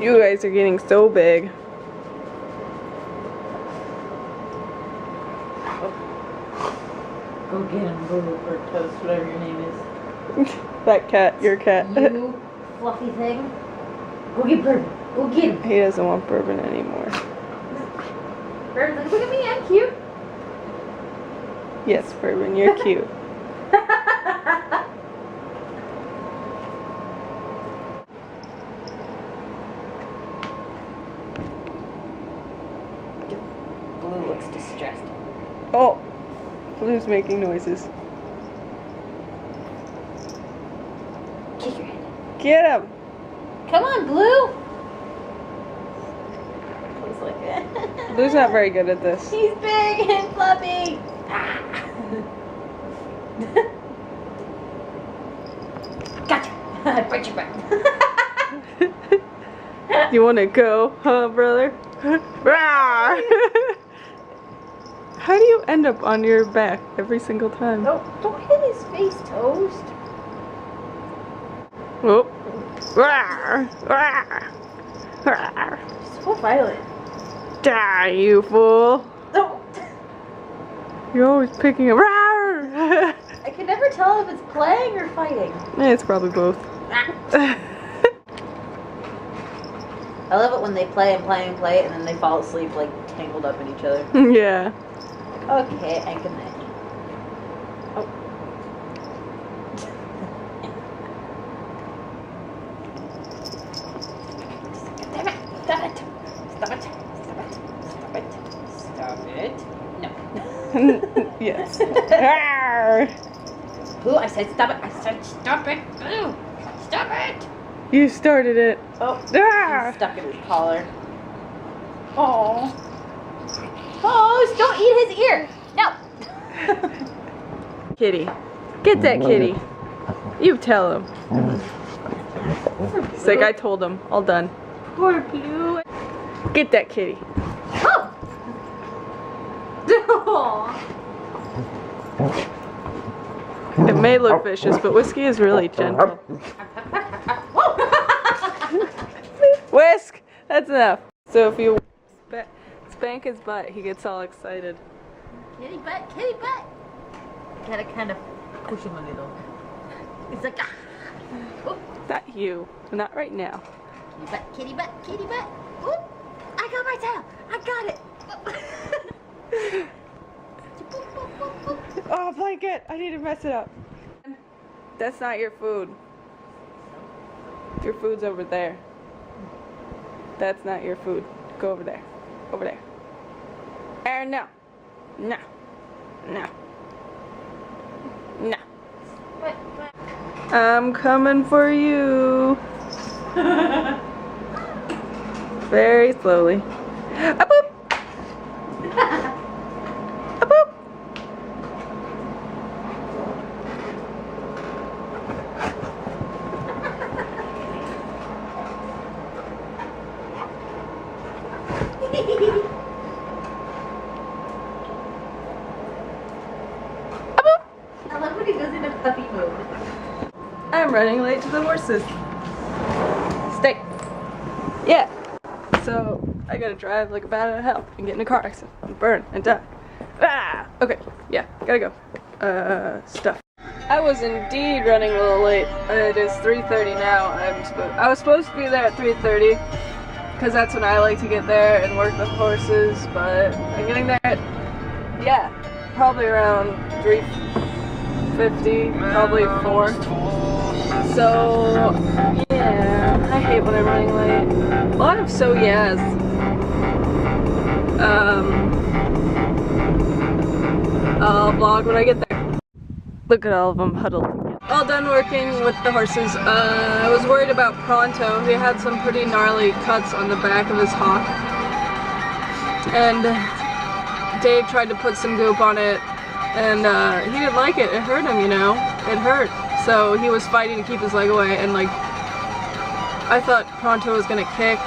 You guys are getting so big. Go get him, Blue, or Toast, whatever your name is. That cat, your cat. You fluffy thing. Go get Bourbon. Go get him. He doesn't want Bourbon anymore. Bourbon's like, look at me, I'm cute. Yes, Bourbon, you're cute. Blue looks distressed. Oh, Blue's making noises. Kick your head. Get him! Come on, Blue. Blue's like, Blue's not very good at this. he's big and fluffy. Ah. Gotcha. I bite your butt. You want to go, huh, brother? Rawr! How do you end up on your back every single time? Don't hit his face, Toast. Oh. Rawr! Rawr! Rawr! So violent. Die, you fool! No. You're always picking up. Rawr! I can never tell if it's playing or fighting. It's probably both. I love it when they play and play and play and then they fall asleep like tangled up in each other. Yeah. Okay, and good night. Oh. Damn it! Stop it! Stop it! Stop it! Stop it! Stop it! No. Yes. Rawr! Boo, I said stop it! I said stop it! Boo! Stop it! You started it. Oh, Ah! he's stuck in his collar. Oh. Oh, don't eat his ear! No! Kitty. Get that kitty. You tell him. It's like I told him. All done. Poor Blue. Get that kitty. Oh! It may look vicious, but Whiskey is really gentle. Whisk! That's enough. So if you spank his butt, he gets all excited. Kitty butt, kitty butt. Gotta kind of push him a little. It's like, ah. Oh. Not you. Not right now. Kitty butt, kitty butt, kitty butt. Oh, I got my tail. I got it. Oh, blanket! I need to mess it up. That's not your food. Your food's over there. That's not your food. Go over there. Over there. And no. No. No. No. I'm coming for you. Very slowly. A boop. A boop. I love when he goes in a puppy mode. I'm running late to the horses. Stay. Yeah. So I gotta drive like a bat out of hell and get in a car accident and burn and die. Ah. Okay. Yeah. Gotta go. Stuff. I was indeed running a little late. It is 3:30 now. I was supposed to be there at 3:30 because that's when I like to get there and work the horses. But I'm getting there at probably around 3:50, probably 4. So, yeah, I hate when I'm running late. A lot of so yeahs. I'll vlog when I get there. Look at all of them huddled together. All done working with the horses. I was worried about Pronto. He had some pretty gnarly cuts on the back of his hock. And Dave tried to put some goop on it, and he didn't like it. It hurt him, you know. It hurt. So he was fighting to keep his leg away, and like, I thought Pronto was gonna kick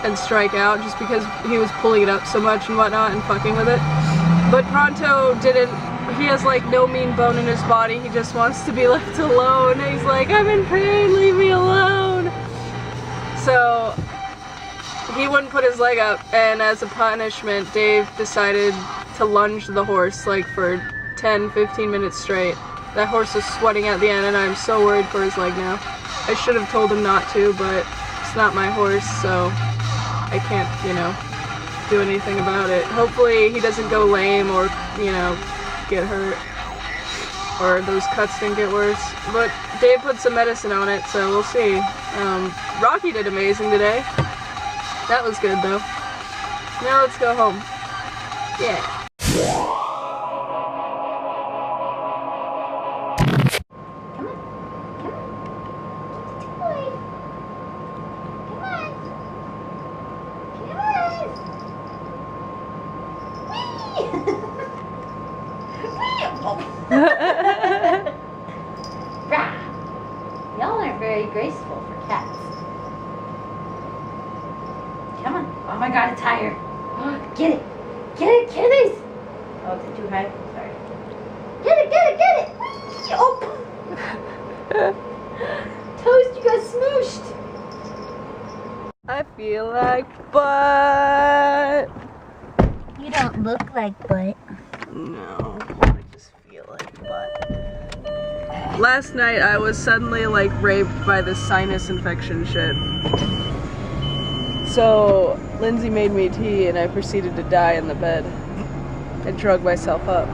and strike out just because he was pulling it up so much and whatnot and fucking with it. But Pronto didn't. He has like no mean bone in his body. He just wants to be left alone. He's like, I'm in pain, leave me alone. So he wouldn't put his leg up, and as a punishment, Dave decided to lunge the horse like for 10-15 minutes straight. That horse is sweating at the end, and I'm so worried for his leg now. I should have told him not to, but it's not my horse, so I can't, you know, do anything about it. Hopefully he doesn't go lame or, you know, get hurt, or those cuts didn't get worse. But Dave put some medicine on it, so we'll see. Rocky did amazing today. That was good though. Now let's go home. Yeah. Y'all aren't very graceful for cats. Come on. Oh my god, a tire. Get it. Get it, kitties. Oh, is it too high? Sorry. Get it, get it, get it. Oh. Toast, you got smooshed. I feel like butt. You don't look like butt. No, I just feel like butt. Last night I was suddenly like raped by this sinus infection shit. So Lindsay made me tea and I proceeded to die in the bed. I drugged myself up.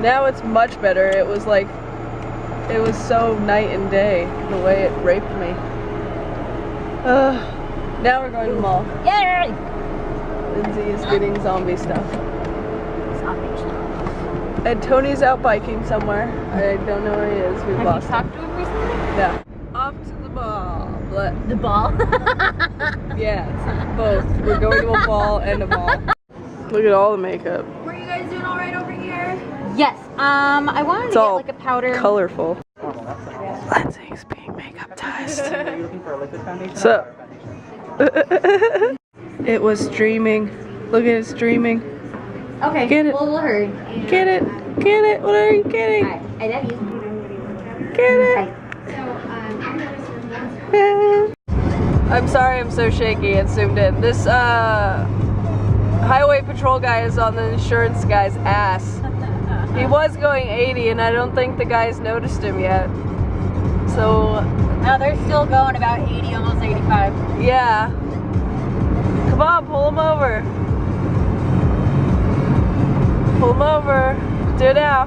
Now it's much better. It was so night and day the way it raped me. Now we're going to the mall. Yay! Lindsay is getting zombie stuff. Zombie stuff. And Tony's out biking somewhere. I don't know where he is. We've lost him. Have you talked to him recently? No. Off to the ball. The ball? Yeah, it's both. We're going to a ball and a mall. Look at all the makeup. Were you guys doing all right over here? Yes. I wanted to get like a powder. Colorful. Lindsay's being makeuptized. Are you looking for a liquid foundation? So, it was streaming. Look at it streaming. Okay. Get it. Well, we'll hurry. Get it. Get it. What are you getting? Alright. I love you. Get it. Bye. I'm sorry I'm so shaky. It's zoomed in. This highway patrol guy is on the insurance guy's ass. He was going 80 and I don't think the guys noticed him yet. So No, they're still going about 80, almost 85. yeah. Come on, pull him over. Pull him over. Do it now.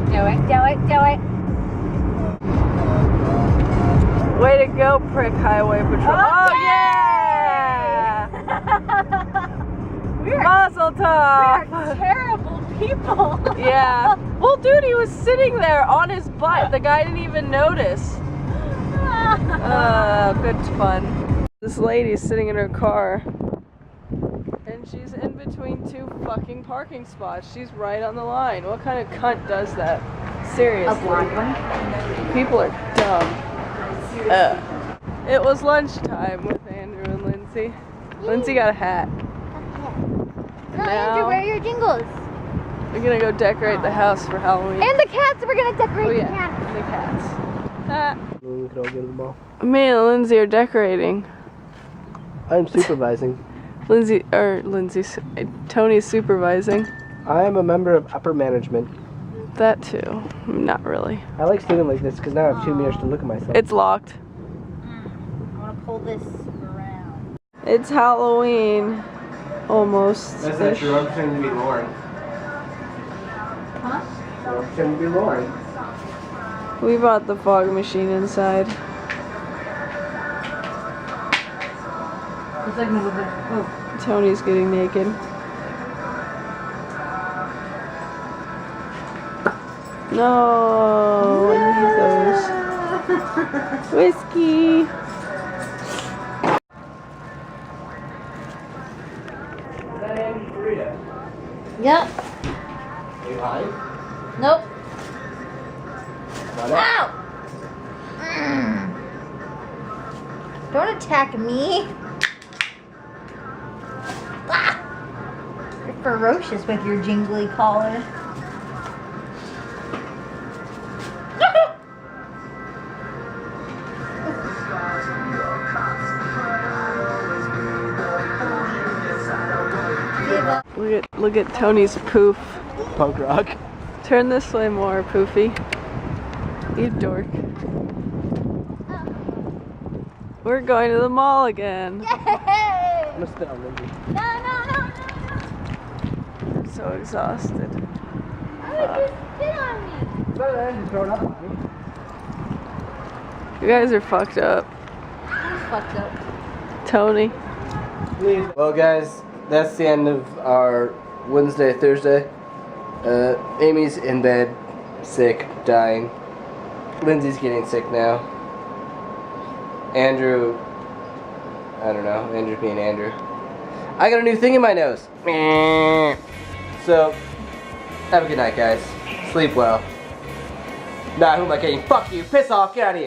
Do it, do it, do it. Way to go, prick highway patrol. Oh yeah! Mazel tov! We're terrible people. Yeah. Well, dude, he was sitting there on his butt. The guy didn't even notice. Good fun. This lady's sitting in her car. And she's in between two fucking parking spots. She's right on the line. What kind of cunt does that? Seriously. A blonde one? People are dumb. It was lunchtime with Andrew and Lindsay. Lindsay got a hat. No, Now- Andrew, where are your jingles? We're gonna go decorate the house for Halloween. And the cats, we're gonna decorate Oh the yeah, cats. the cats. We could all go to the mall. Me and Lindsay are decorating. I'm supervising. Tony's supervising. I am a member of upper management. That too. Not really. I like standing like this because now I have 2 minutes to look at myself. It's locked. I want to pull this around. It's Halloween. Almost. That's not true. I'm pretending to be Lauren. Huh? I'm pretending to be Lauren. We bought the fog machine inside. It's like moving. Oh. Tony's getting naked. No, I need those. Whiskey. Is that Andy Burrito? Yep. Are you high? Nope. Not out. Ow! Don't attack me. Ah! You're ferocious with your jingly collar. Look at Tony's poof. Punk rock. Turn this way more, Poofy. You dork. We're going to the mall again. Yay! I'm gonna spit on Lindsay. No. I'm so exhausted. Oh, you spit on me. Just throw it up. You guys are fucked up. Who's fucked up? Tony. Well, guys, that's the end of our Wednesday, Thursday. Amy's in bed, sick, dying. Lindsay's getting sick now. Andrew, I don't know, Andrew being Andrew. I got a new thing in my nose. So, have a good night, guys. Sleep well. Nah, who am I kidding? Fuck you, piss off, get out of here.